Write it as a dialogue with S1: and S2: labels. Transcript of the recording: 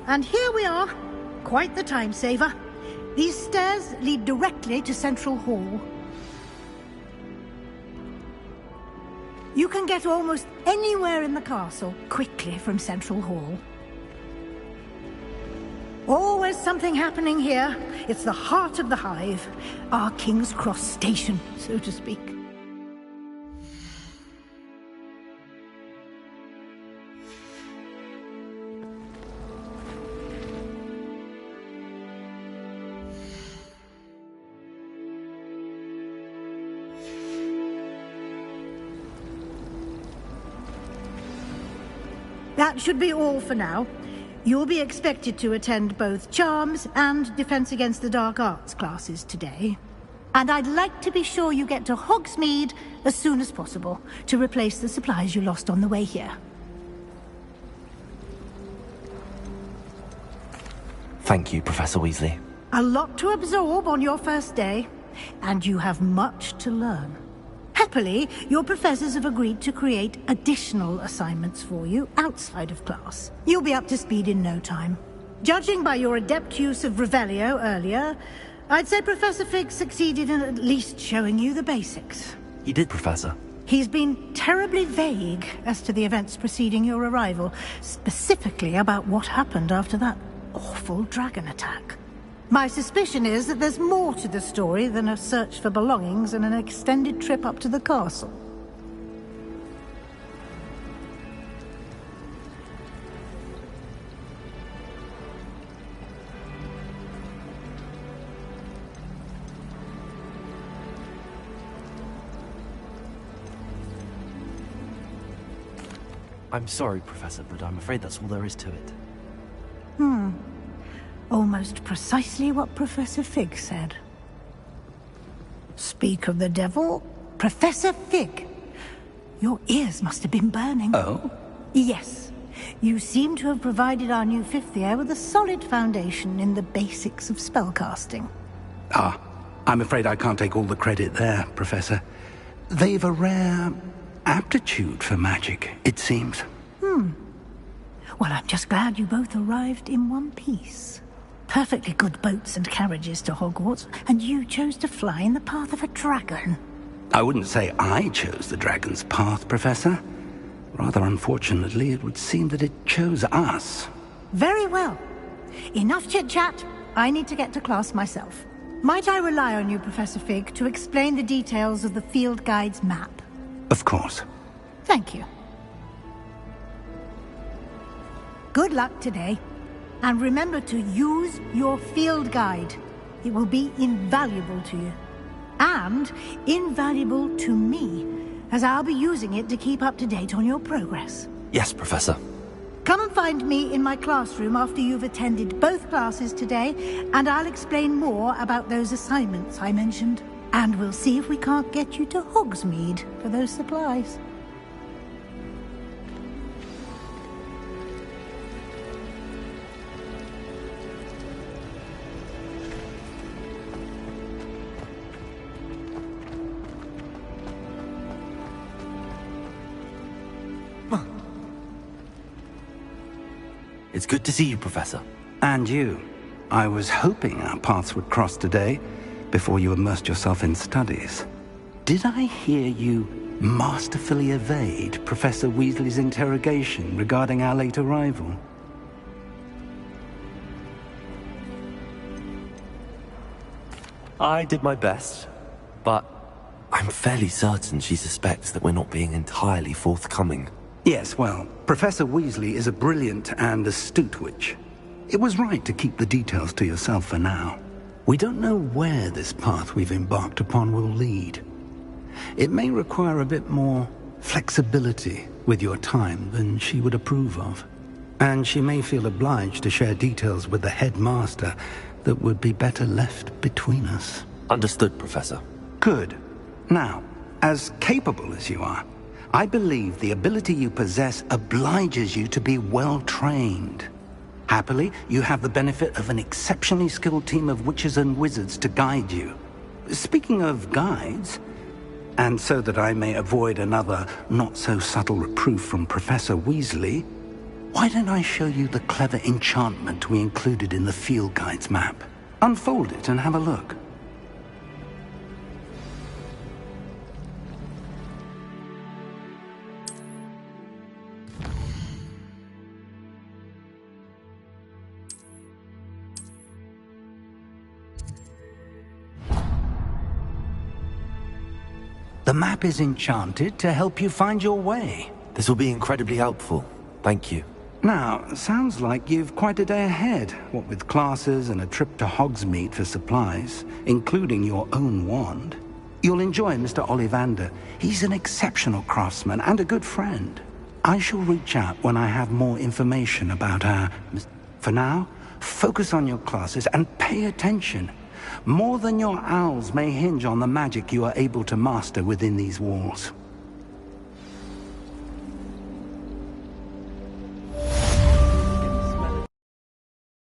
S1: And here we are. Quite the time saver. These stairs lead directly to Central Hall. You can get almost anywhere in the castle quickly from Central Hall. Always something happening here. It's the heart of the hive. Our King's Cross station, so to speak. That should be all for now. You'll be expected to attend both Charms and Defense Against the Dark Arts classes today. And I'd like to be sure you get to Hogsmeade as soon as possible to replace the supplies you lost on the way here.
S2: Thank you, Professor Weasley.
S1: A lot to absorb on your first day, and you have much to learn. Happily, your professors have agreed to create additional assignments for you outside of class. You'll be up to speed in no time. Judging by your adept use of Revelio earlier, I'd say Professor Fig succeeded in at least showing you the basics.
S2: He did, Professor.
S1: He's been terribly vague as to the events preceding your arrival, specifically about what happened after that awful dragon attack. My suspicion is that there's more to the story than a search for belongings and an extended trip up to the castle.
S2: I'm sorry, Professor, but I'm afraid that's all there is to it.
S1: Almost precisely what Professor Fig said. Speak of the devil, Professor Fig. Your ears must have been burning.
S3: Oh?
S1: Yes. You seem to have provided our new fifth year with a solid foundation in the basics of spellcasting.
S3: Ah, I'm afraid I can't take all the credit there, Professor. They've a rare aptitude for magic, it seems.
S1: Well, I'm just glad you both arrived in one piece. Perfectly good boats and carriages to Hogwarts, and you chose to fly in the path of a dragon.
S3: I wouldn't say I chose the dragon's path, Professor. Rather unfortunately, it would seem that it chose us.
S1: Very well. Enough chit-chat. I need to get to class myself. Might I rely on you, Professor Fig, to explain the details of the field guide's map?
S3: Of course.
S1: Thank you. Good luck today. And remember to use your field guide. It will be invaluable to you. And invaluable to me, as I'll be using it to keep up to date on your progress.
S2: Yes, Professor.
S1: Come and find me in my classroom after you've attended both classes today, and I'll explain more about those assignments I mentioned. And we'll see if we can't get you to Hogsmeade for those supplies.
S2: It's good to see you, Professor.
S3: And you. I was hoping our paths would cross today, before you immersed yourself in studies. Did I hear you masterfully evade Professor Weasley's interrogation regarding our late arrival?
S2: I did my best, but I'm fairly certain she suspects that we're not being entirely forthcoming.
S3: Yes, well, Professor Weasley is a brilliant and astute witch. It was right to keep the details to yourself for now. We don't know where this path we've embarked upon will lead. It may require a bit more flexibility with your time than she would approve of. And she may feel obliged to share details with the headmaster that would be better left between us.
S2: Understood, Professor.
S3: Good. Now, as capable as you are, I believe the ability you possess obliges you to be well-trained. Happily, you have the benefit of an exceptionally skilled team of witches and wizards to guide you. Speaking of guides, and so that I may avoid another not-so-subtle reproof from Professor Weasley, Why don't I show you the clever enchantment we included in the field guide's map? Unfold it and have a look. The map is enchanted to help you find your way.
S2: This will be incredibly helpful. Thank you.
S3: Now, sounds like you've quite a day ahead, what with classes and a trip to Hogsmeade for supplies, including your own wand. You'll enjoy Mr. Ollivander. He's an exceptional craftsman and a good friend. I shall reach out when I have more information about our... For now, focus on your classes and pay attention. More than your owls may hinge on the magic you are able to master within these walls.